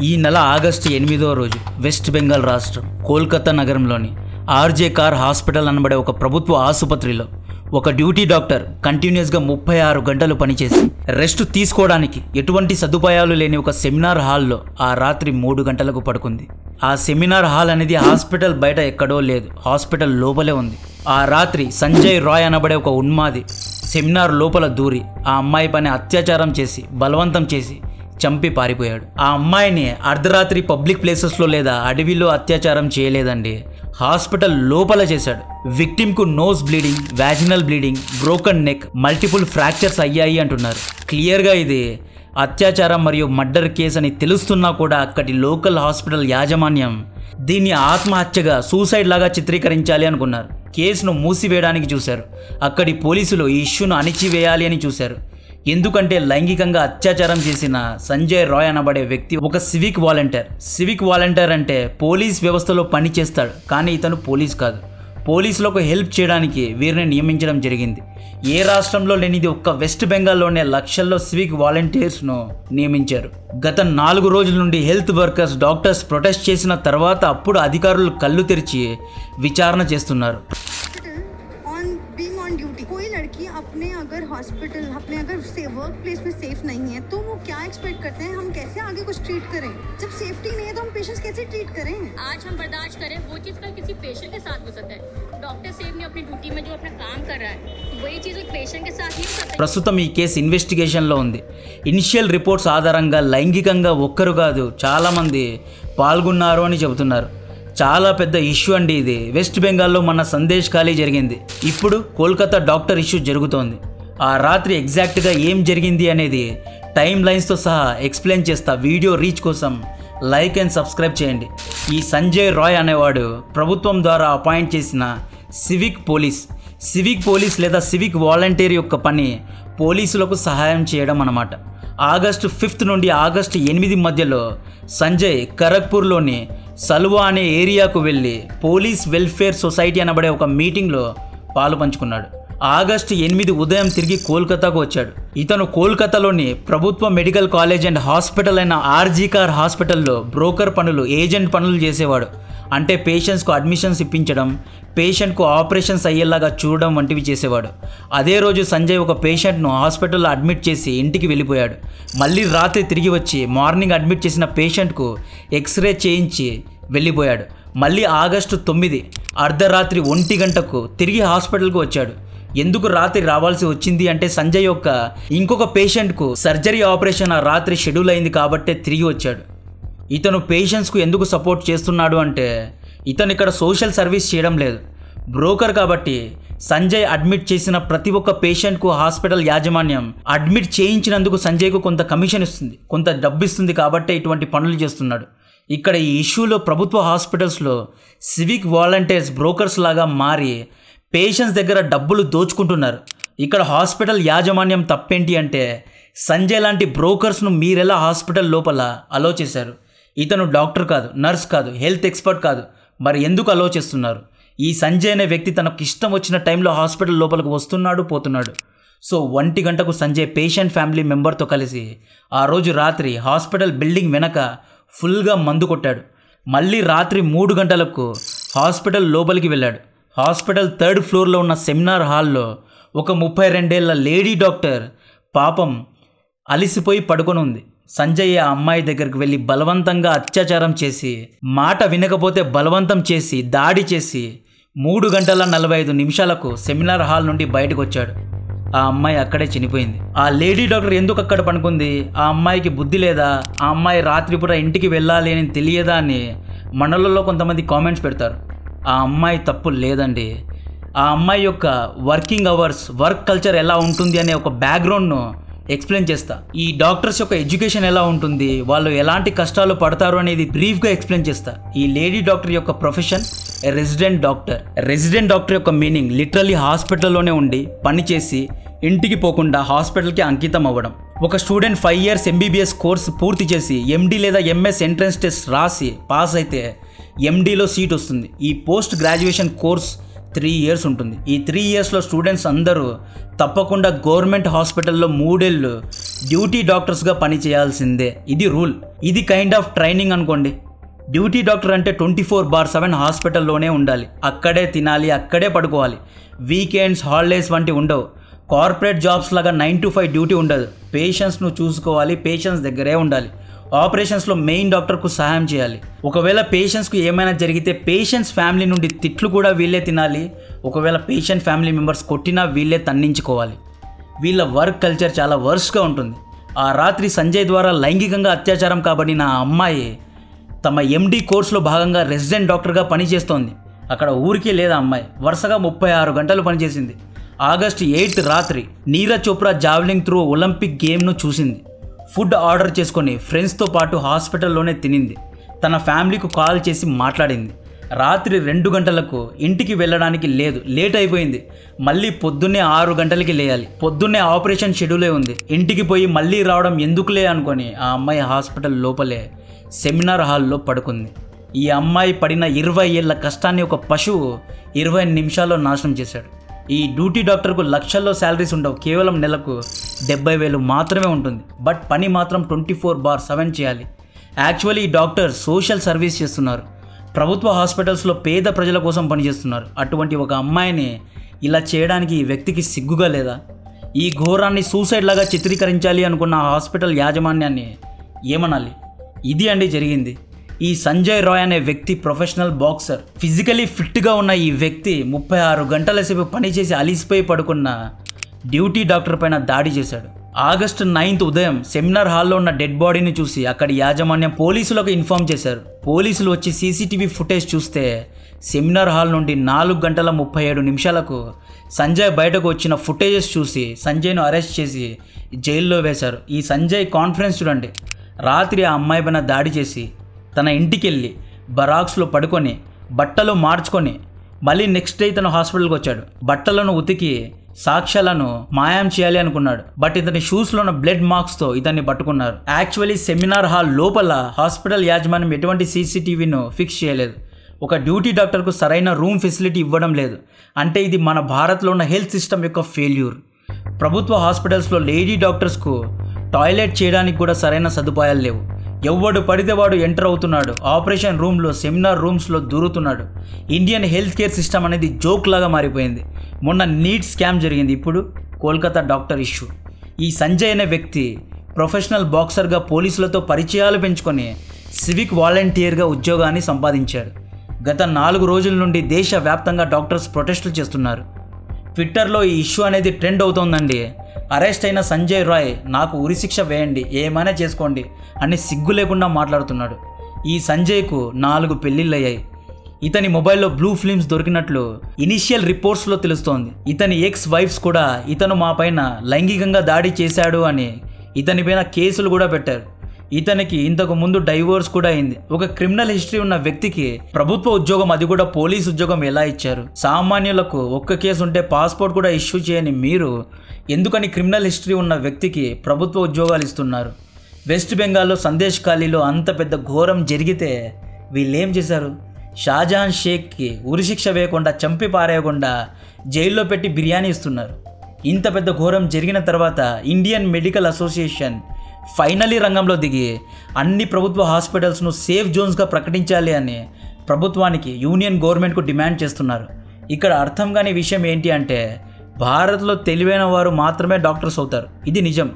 ఈ నెల ఆగస్టు 8వ రోజు వెస్ట్ బెంగాల్ రాష్ట్రం కోల్కతా నగరంలోని ఆర్జే కార్ హాస్పిటల్ అనబడే ఒక ప్రభుత్వ ఆసుపత్రిలో ఒక డ్యూటీ డాక్టర్ కంటిన్యూస్గా 36 గంటలు పనిచేసి రెస్ట్ తీసుకోవడానికి ఎటువంటి సదుపాయాలు లేని ఒక సెమినార్ హాల్లో ఆ రాత్రి 3 గంటలకు పడుకుంది. ఆ సెమినార్ హాల్ అనేది హాస్పిటల్ బయట ఎక్కడో లేదు, హాస్పిటల్ లోపలే ఉంది. ఆ రాత్రి సంజయ్ రాయ్ అనబడే ఒక ఉన్మాది సెమినార్ లోపల దూరి ఆ అమ్మాయి పైన అత్యాచారం చేసి బలవంతం చేసి చంపి పారిపోయాడు. ఆ అమ్మాయిని అర్ధరాత్రి పబ్లిక్ ప్లేసెస్లో లేదా అడవిలో అత్యాచారం చేయలేదండి, హాస్పిటల్ లోపల చేశాడు. విక్టిమ్కు nose bleeding, vaginal bleeding, broken neck, multiple fractures అయ్యాయి అంటున్నారు. క్లియర్గా ఇది అత్యాచారం మరియు మర్డర్ కేసు అని తెలుస్తున్నా కూడా అక్కడి లోకల్ హాస్పిటల్ యాజమాన్యం దీన్ని ఆత్మహత్యగా సూసైడ్ లాగా చిత్రీకరించాలి అనుకున్నారు. కేసును మూసివేయడానికి చూశారు. అక్కడి పోలీసులు ఈ ఇష్యూను అణిచివేయాలి అని చూశారు. ఎందుకంటే లైంగికంగా అత్యాచారం చేసిన సంజయ్ రాయ్ అనబడే వ్యక్తి ఒక సివిక్ వాలంటీర్. సివిక్ వాలంటీర్ అంటే పోలీస్ వ్యవస్థలో పని చేస్తాడు, కానీ ఇతను పోలీస్ కాదు. పోలీసులకు హెల్ప్ చేయడానికి వీరిని నియమించడం జరిగింది. ఏ రాష్ట్రంలో లేనిది ఒక్క వెస్ట్ బెంగాల్లోనే లక్షల్లో సివిక్ వాలంటీర్స్ను నియమించారు. గత 4 రోజుల నుండి హెల్త్ వర్కర్స్, డాక్టర్స్ ప్రొటెస్ట్ చేసిన తర్వాత అప్పుడు అధికారులు కళ్ళు తెరిచి విచారణ చేస్తున్నారు. हॉस्पिटल अपने अगर वर्क प्लेस में सेफ नहीं है तो वो क्या एक्सपेक्ट करते हैं, हम कैसे आगे कुछ ट्रीट करें? जब सेफ्टी नहीं है तो हम पेशेंट्स कैसे ट्रीट करें? आज हम बर्दाश्त करें वो चीज़ कल किसी पेशेंट के साथ हो सकता है. डॉक्टर सेफ ने अपनी ड्यूटी में जो अपना काम कर रहा है वही चीज़ एक पेशेंट के साथ ही हो सकता है. ప్రస్తుతం ఈ కేసు ఇన్వెస్టిగేషన్లో ఉంది. ఇనిషియల్ రిపోర్ట్స్ ఆధారంగా లైంగికంగా ఒక్కరు కాదు చాలామంది పాల్గొన్నారు అని చెబుతున్నారు. చాలా పెద్ద ఇష్యూ అండి ఇది. వెస్ట్ బెంగాల్లో మన సందేశ్ ఖాళీ జరిగింది, ఇప్పుడు కోల్కతా డాక్టర్ ఇష్యూ జరుగుతోంది. ఆ రాత్రి ఎగ్జాక్ట్గా ఏం జరిగింది అనేది టైమ్ లైన్స్తో సహా ఎక్స్ప్లెయిన్ చేస్తా. వీడియో రీచ్ కోసం లైక్ అండ్ సబ్స్క్రైబ్ చేయండి. ఈ సంజయ్ రాయ్ అనేవాడు ప్రభుత్వం ద్వారా అపాయింట్ చేసిన సివిక్ పోలీస్ లేదా సివిక్ వాలంటీర్ యొక్క పని పోలీసులకు సహాయం చేయడం అన్నమాట. ఆగస్టు 5 నుండి ఆగస్టు 8 మధ్యలో సంజయ్ ఖరగ్పూర్లోని సల్వా అనే ఏరియాకు వెళ్ళి పోలీస్ వెల్ఫేర్ సొసైటీ అనబడే ఒక మీటింగ్లో పాలు పంచుకున్నాడు. ఆగస్టు 8 ఉదయం తిరిగి కోల్కతాకు వచ్చాడు. ఇతను కోల్కతాలోని ప్రభుత్వ మెడికల్ కాలేజ్ అండ్ హాస్పిటల్ అయిన ఆర్జీ కార్ హాస్పిటల్లో బ్రోకర్ పనులు, ఏజెంట్ పనులు చేసేవాడు. అంటే పేషెంట్స్కు అడ్మిషన్స్ ఇప్పించడం, పేషెంట్కు ఆపరేషన్స్ అయ్యేలాగా చూడడం వంటివి చేసేవాడు. అదే రోజు సంజయ్ ఒక పేషెంట్ను హాస్పిటల్లో అడ్మిట్ చేసి ఇంటికి వెళ్ళిపోయాడు. మళ్ళీ రాత్రి తిరిగి వచ్చి మార్నింగ్ అడ్మిట్ చేసిన పేషెంట్కు ఎక్స్రే చేయించి వెళ్ళిపోయాడు. మళ్ళీ ఆగస్టు 9 అర్ధరాత్రి 1 గంటకు తిరిగి హాస్పిటల్కు వచ్చాడు. ఎందుకు రాత్రి రావాల్సి వచ్చింది అంటే సంజయ్ యొక్క ఇంకొక పేషెంట్కు సర్జరీ ఆపరేషన్ ఆ రాత్రి షెడ్యూల్ అయింది కాబట్టే తిరిగి వచ్చాడు. ఇతను పేషెంట్స్కు ఎందుకు సపోర్ట్ చేస్తున్నాడు అంటే ఇతను ఇక్కడ సోషల్ సర్వీస్ చేయడం లేదు, బ్రోకర్. కాబట్టి సంజయ్ అడ్మిట్ చేసిన ప్రతి ఒక్క పేషెంట్కు హాస్పిటల్ యాజమాన్యం అడ్మిట్ చేయించినందుకు సంజయ్కు కొంత కమిషన్ ఇస్తుంది, కొంత డబ్బు ఇస్తుంది. కాబట్టే ఇటువంటి పనులు చేస్తున్నాడు. ఇక్కడ ఈ ఇష్యూలో ప్రభుత్వ హాస్పిటల్స్లో సివిక్ వాలంటీర్స్ బ్రోకర్స్ లాగా మారి పేషెంట్స్ దగ్గర డబ్బులు దోచుకుంటున్నారు. ఇక్కడ హాస్పిటల్ యాజమాన్యం తప్పేంటి అంటే సంజయ్ లాంటి బ్రోకర్స్ను మీరెలా హాస్పిటల్ లోపల అలో చేశారు? ఇతను డాక్టర్ కాదు, నర్స్ కాదు, హెల్త్ ఎక్స్పర్ట్ కాదు, మరి ఎందుకు అలో చేస్తున్నారు? ఈ సంజయ్ అనే వ్యక్తి తనకు ఇష్టం వచ్చిన టైంలో హాస్పిటల్ లోపలికి వస్తున్నాడు, పోతున్నాడు. సో 1 గంటకు సంజయ్ పేషెంట్ ఫ్యామిలీ మెంబర్తో కలిసి ఆ రోజు రాత్రి హాస్పిటల్ బిల్డింగ్ వెనక ఫుల్గా మందు కొట్టాడు. మళ్ళీ రాత్రి 3 గంటలకు హాస్పిటల్ లోపలికి వెళ్ళాడు. హాస్పిటల్ 3rd ఫ్లోర్లో ఉన్న సెమినార్ హాల్లో ఒక 32 ఏళ్ల లేడీ డాక్టర్ పాపం అలిసిపోయి పడుకొని ఉంది. సంజయ్ ఆ అమ్మాయి దగ్గరికి వెళ్ళి బలవంతంగా అత్యాచారం చేసి, మాట వినకపోతే బలవంతం చేసి, దాడి చేసి 3 గంటల 45 నిమిషాలకు సెమినార్ హాల్ నుండి బయటకు వచ్చాడు. ఆ అమ్మాయి అక్కడే చనిపోయింది. ఆ లేడీ డాక్టర్ ఎందుకు అక్కడ పడుకుంది? ఆ అమ్మాయికి బుద్ధి లేదా? ఆ అమ్మాయి రాత్రిపూట ఇంటికి వెళ్ళాలి అని తెలియదా అని మనలలో కొంతమంది కామెంట్స్ పెడతారు. ఆ అమ్మాయి తప్పు లేదండి. ఆ అమ్మాయి యొక్క వర్కింగ్ అవర్స్, వర్క్ కల్చర్ ఎలా ఉంటుంది అనే ఒక బ్యాక్గ్రౌండ్ను ఎక్స్ప్లెయిన్ చేస్తా. ఈ డాక్టర్స్ యొక్క ఎడ్యుకేషన్ ఎలా ఉంటుంది, వాళ్ళు ఎలాంటి కష్టాలు పడతారు అనేది బ్రీఫ్గా ఎక్స్ప్లెయిన్ చేస్తా. ఈ లేడీ డాక్టర్ యొక్క profession resident doctor. Resident doctor యొక్క మీనింగ్ లిటరల్లీ హాస్పిటల్లోనే ఉండి పనిచేసి ఇంటికి పోకుండా హాస్పిటల్కి అంకితం అవ్వడం. ఒక స్టూడెంట్ 5 years MBBS కోర్సు పూర్తి చేసి MD లేదా MS ఎంట్రన్స్ టెస్ట్ రాసి పాస్ అయితే MDలో సీట్ వస్తుంది. ఈ పోస్ట్ గ్రాడ్యుయేషన్ కోర్స్ 3 years ఉంటుంది. ఈ 3 yearsలో స్టూడెంట్స్ అందరూ తప్పకుండా గవర్నమెంట్ హాస్పిటల్లో 3 ఏళ్ళు డ్యూటీ డాక్టర్స్గా పనిచేయాల్సిందే. ఇది రూల్. ఇది కైండ్ ఆఫ్ ట్రైనింగ్ అనుకోండి. డ్యూటీ డాక్టర్ అంటే 24/7 హాస్పిటల్లోనే ఉండాలి. అక్కడే తినాలి, అక్కడే పడుకోవాలి. వీకెండ్స్, హాలిడేస్ వంటి ఉండవు. కార్పొరేట్ జాబ్స్ లాగా 9 to 5 డ్యూటీ ఉండదు. పేషెంట్స్ను చూసుకోవాలి, పేషెంట్స్ దగ్గరే ఉండాలి. ఆపరేషన్స్లో మెయిన్ డాక్టర్కు సహాయం చేయాలి. ఒకవేళ పేషెంట్స్కు ఏమైనా జరిగితే పేషెంట్స్ ఫ్యామిలీ నుండి తిట్లు కూడా వీళ్ళే తినాలి. ఒకవేళ పేషెంట్ ఫ్యామిలీ మెంబర్స్ కొట్టినా వీళ్ళే తన్నించుకోవాలి. వీళ్ళ వర్క్ కల్చర్ చాలా వర్స్ట్గా ఉంటుంది. ఆ రాత్రి సంజయ్ ద్వారా లైంగికంగా అత్యాచారం కాబడిన ఆ అమ్మాయి తమ MD కోర్సులో భాగంగా రెసిడెంట్ డాక్టర్గా పనిచేస్తోంది. అక్కడ ఊరికే లేదా అమ్మాయి వరుసగా 36 గంటలు పనిచేసింది. August 8 రాత్రి Neeraj Chopra javelin throw Olympic గేమ్ను చూసింది. ఫుడ్ ఆర్డర్ చేసుకొని ఫ్రెండ్స్తో పాటు హాస్పిటల్లోనే తినింది. తన ఫ్యామిలీకు కాల్ చేసి మాట్లాడింది. రాత్రి 2 గంటలకు ఇంటికి వెళ్ళడానికి లేదు, లేట్ అయిపోయింది. మళ్ళీ పొద్దున్నే 6 గంటలకి లేయాలి. పొద్దున్నే ఆపరేషన్ షెడ్యూలే ఉంది. ఇంటికి పోయి మళ్ళీ రావడం ఎందుకులే అనుకొని ఆ అమ్మాయి హాస్పిటల్ లోపలే సెమినార్ హాల్లో పడుకుంది. ఈ అమ్మాయి పడిన 20 ఏళ్ల కష్టాన్ని ఒక పశువు 20 నిమిషాల్లో నాశనం చేశాడు. ఈ డ్యూటీ డాక్టర్కు లక్షల్లో శాలరీస్ ఉండవు. కేవలం నెలకు 70,000 మాత్రమే ఉంటుంది. బట్ పని మాత్రం 24/7 చేయాలి. యాక్చువల్లీ ఈ డాక్టర్ సోషల్ సర్వీస్ చేస్తున్నారు. ప్రభుత్వ హాస్పిటల్స్లో పేద ప్రజల కోసం పనిచేస్తున్నారు. అటువంటి ఒక అమ్మాయిని ఇలా చేయడానికి ఈ వ్యక్తికి సిగ్గుగా లేదా? ఈ ఘోరాన్ని సూసైడ్ లాగా చిత్రీకరించాలి అనుకున్న హాస్పిటల్ యాజమాన్యాన్ని ఏమనాలి? ఇది అండి జరిగింది. ఈ సంజయ్ రాయ్ అనే వ్యక్తి ప్రొఫెషనల్ బాక్సర్. ఫిజికలీ ఫిట్గా ఉన్న ఈ వ్యక్తి 36 గంటల సేపు పనిచేసి అలిసిపోయి పడుకున్న డ్యూటీ డాక్టర్ పైన దాడి చేశాడు. August 9 ఉదయం సెమినార్ హాల్లో ఉన్న డెడ్ బాడీని చూసి అక్కడి యాజమాన్యం పోలీసులకు ఇన్ఫార్మ్ చేశారు. పోలీసులు వచ్చి CCTV ఫుటేజ్ చూస్తే సెమినార్ హాల్ నుండి 4 గంటల 37 నిమిషాలకు సంజయ్ బయటకు వచ్చిన ఫుటేజెస్ చూసి సంజయ్ను అరెస్ట్ చేసి జైల్లో వేశారు. ఈ సంజయ్ కాన్ఫిడెన్స్ చూడండి. రాత్రి ఆ అమ్మాయి పైన దాడి చేసి తన ఇంటికి వెళ్ళి బరాక్స్లో పడుకొని బట్టలు మార్చుకొని మళ్ళీ నెక్స్ట్ డే తను హాస్పిటల్కి వచ్చాడు. బట్టలను ఉతికి సాక్ష్యాలను మాయం చేయాలి అనుకున్నాడు. బట్ ఇతని షూస్లో ఉన్న బ్లడ్ మార్క్స్తో ఇతన్ని పట్టుకున్నారు. యాక్చువల్లీ సెమినార్ హాల్ లోపల హాస్పిటల్ యాజమాన్యం ఎటువంటి CCTVను ఫిక్స్ చేయలేదు. ఒక డ్యూటీ డాక్టర్కు సరైన రూమ్ ఫెసిలిటీ ఇవ్వడం లేదు. అంటే ఇది మన భారత్లో ఉన్న హెల్త్ సిస్టమ్ యొక్క ఫెయిల్యూర్. ప్రభుత్వ హాస్పిటల్స్లో లేడీ డాక్టర్స్కు టాయిలెట్ చేయడానికి కూడా సరైన సదుపాయాలు లేవు. ఎవడు పడితే వాడు ఎంటర్ అవుతున్నాడు. ఆపరేషన్ రూమ్లో, సెమినార్ రూమ్స్లో దూరుతున్నాడు. ఇండియన్ హెల్త్ కేర్ సిస్టమ్ అనేది జోక్ లాగా మారిపోయింది. మొన్న నీట్ స్కామ్ జరిగింది, ఇప్పుడు కోల్కతా డాక్టర్ ఇష్యూ. ఈ సంజయ్ అనే వ్యక్తి ప్రొఫెషనల్ బాక్సర్గా పోలీసులతో పరిచయాలు పెంచుకొని సివిక్ వాలంటీర్గా ఉద్యోగాన్ని సంపాదించాడు. గత 4 రోజుల నుండి దేశవ్యాప్తంగా డాక్టర్స్ ప్రొటెస్టులు చేస్తున్నారు. ట్విట్టర్లో ఈ ఇష్యూ అనేది ట్రెండ్ అవుతోందండి. అరెస్ట్ అయిన సంజయ్ రాయ్ నాకు ఉరిశిక్ష వేయండి, ఏమైనా చేసుకోండి అని సిగ్గు లేకుండా మాట్లాడుతున్నాడు. ఈ సంజయ్కు 4 పెళ్లిళ్ళు అయ్యాయి. ఇతని మొబైల్లో బ్లూ ఫిల్మ్స్ దొరికినట్లు ఇనిషియల్ రిపోర్ట్స్లో తెలుస్తోంది. ఇతని ఎక్స్ వైఫ్స్ కూడా ఇతను మా పైన లైంగికంగా దాడి చేశాడు అని ఇతనిపైన కేసులు కూడా పెట్టారు. ఇతనికి ఇంతకు ముందు డైవోర్స్ కూడా అయింది. ఒక క్రిమినల్ హిస్టరీ ఉన్న వ్యక్తికి ప్రభుత్వ ఉద్యోగం, అది కూడా పోలీస్ ఉద్యోగం ఎలా ఇచ్చారు? సామాన్యులకు ఒక్క కేసు ఉంటే పాస్పోర్ట్ కూడా ఇష్యూ చేయని మీరు ఎందుకని క్రిమినల్ హిస్టరీ ఉన్న వ్యక్తికి ప్రభుత్వ ఉద్యోగాలు ఇస్తున్నారు? వెస్ట్ బెంగాల్లో సందేశ్ ఖాళీలో అంత పెద్ద ఘోరం జరిగితే వీళ్ళేం చేశారు? షాజహాన్ షేక్కి ఉరిశిక్ష వేయకుండా, చంపి పారేయకుండా జైల్లో పెట్టి బిర్యానీ ఇస్తున్నారు. ఇంత పెద్ద ఘోరం జరిగిన తర్వాత ఇండియన్ మెడికల్ అసోసియేషన్ ఫైనలీ రంగంలో దిగి అన్ని ప్రభుత్వ హాస్పిటల్స్ను సేఫ్ జోన్స్గా ప్రకటించాలి అని ప్రభుత్వానికి, యూనియన్ గవర్నమెంట్కు డిమాండ్ చేస్తున్నారు. ఇక్కడ అర్థం కాని విషయం ఏంటి అంటే భారత్లో తెలివైన వారు మాత్రమే డాక్టర్స్ అవుతారు. ఇది నిజం.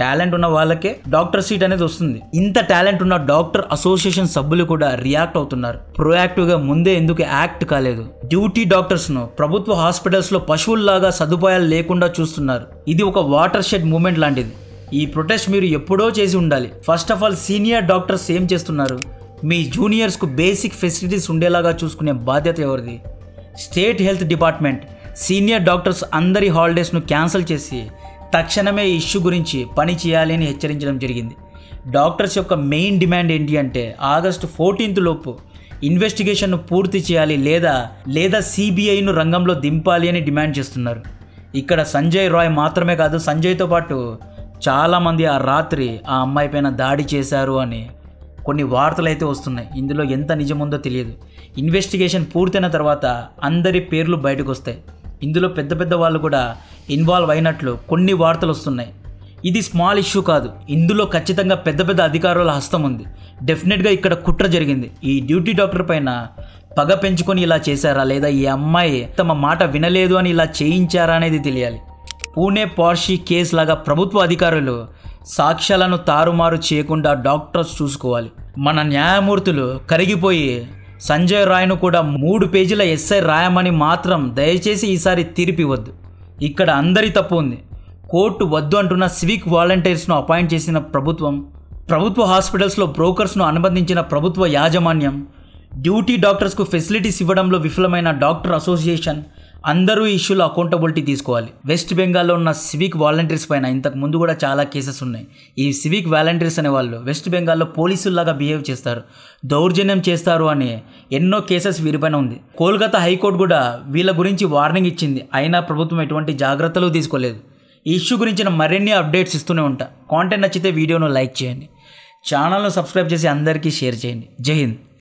టాలెంట్ ఉన్న వాళ్ళకే డాక్టర్ సీట్ అనేది వస్తుంది. ఇంత టాలెంట్ ఉన్న డాక్టర్ అసోసియేషన్ సభ్యులు కూడా రియాక్ట్ అవుతున్నారు. ప్రొయాక్టివ్గా ముందే ఎందుకు యాక్ట్ కాలేదు? డ్యూటీ డాక్టర్స్ను ప్రభుత్వ హాస్పిటల్స్లో పశువుల్లాగా సదుపాయాలు లేకుండా చూస్తున్నారు. ఇది ఒక వాటర్ షెడ్ మూమెంట్ లాంటిది. ఈ ప్రొటెస్ట్ మీరు ఎప్పుడో చేసి ఉండాలి. First of all senior doctors ఏం చేస్తున్నారు? మీ జూనియర్స్కు బేసిక్ ఫెసిలిటీస్ ఉండేలాగా చూసుకునే బాధ్యత ఎవరిది? State health department senior doctors అందరి హాలిడేస్ను క్యాన్సిల్ చేసి తక్షణమే ఈ ఇష్యూ గురించి పని చేయాలి అని హెచ్చరించడం జరిగింది. డాక్టర్స్ యొక్క మెయిన్ డిమాండ్ ఏంటి అంటే August 14 లోపు ఇన్వెస్టిగేషన్ను పూర్తి చేయాలి, లేదా CBIను రంగంలో దింపాలి అని డిమాండ్ చేస్తున్నారు. ఇక్కడ సంజయ్ రాయ్ మాత్రమే కాదు, సంజయ్తో పాటు చాలామంది ఆ రాత్రి ఆ అమ్మాయి పైన దాడి చేశారు అని కొన్ని వార్తలు అయితే వస్తున్నాయి. ఇందులో ఎంత నిజముందో తెలియదు. ఇన్వెస్టిగేషన్ పూర్తయిన తర్వాత అందరి పేర్లు బయటకు వస్తాయి. ఇందులో పెద్ద పెద్ద వాళ్ళు కూడా ఇన్వాల్వ్ అయినట్లు కొన్ని వార్తలు వస్తున్నాయి. ఇది స్మాల్ ఇష్యూ కాదు. ఇందులో ఖచ్చితంగా పెద్ద పెద్ద అధికారుల హస్తం ఉంది. డెఫినెట్గా ఇక్కడ కుట్ర జరిగింది. ఈ డ్యూటీ డాక్టర్ పైన పగ పెంచుకొని ఇలా చేశారా, లేదా ఈ అమ్మాయి తమ మాట వినలేదు అని ఇలా చేయించారా అనేది తెలియాలి. పూణే పార్షి కేసు లాగా ప్రభుత్వ అధికారులు సాక్ష్యాలను తారుమారు చేయకుండా డాక్టర్స్ చూసుకోవాలి. మన న్యాయమూర్తులు కరిగిపోయి సంజయ్ రాయ్ను కూడా 3 పేజీల ఎస్ఐ రాయమని మాత్రం దయచేసి ఈసారి తీర్పు ఇవ్వద్దు. ఇక్కడ అందరి తప్పు ఉంది. కోర్టు వద్దు అంటున్న సివిక్ వాలంటీర్స్ను అపాయింట్ చేసిన ప్రభుత్వ హాస్పిటల్స్లో బ్రోకర్స్ను అనుబంధించిన ప్రభుత్వ యాజమాన్యం, డ్యూటీ డాక్టర్స్కు ఫెసిలిటీస్ ఇవ్వడంలో విఫలమైన డాక్టర్ అసోసియేషన్, అందరూ ఇష్యూలో అకౌంటబిలిటీ తీసుకోవాలి. వెస్ట్ బెంగాల్లో ఉన్న సివిక్ వాలంటీర్స్ పైన ఇంతకు ముందు కూడా చాలా కేసెస్ ఉన్నాయి. ఈ సివిక్ వాలంటీర్స్ అనేవాళ్ళు వెస్ట్ బెంగాల్లో పోలీసుల్లాగా బిహేవ్ చేస్తారు, దౌర్జన్యం చేస్తారు అని ఎన్నో కేసెస్ వీరిపైన ఉంది. కోల్కతా హైకోర్టు కూడా వీళ్ళ గురించి వార్నింగ్ ఇచ్చింది. అయినా ప్రభుత్వం ఎటువంటి జాగ్రత్తలు తీసుకోలేదు. ఈ ఇష్యూ గురించిన మరిన్ని అప్డేట్స్ ఇస్తూనే ఉంటా. కాంటెంట్ నచ్చితే వీడియోను లైక్ చేయండి, ఛానల్ను సబ్స్క్రైబ్ చేసి అందరికీ షేర్ చేయండి. జై హింద్.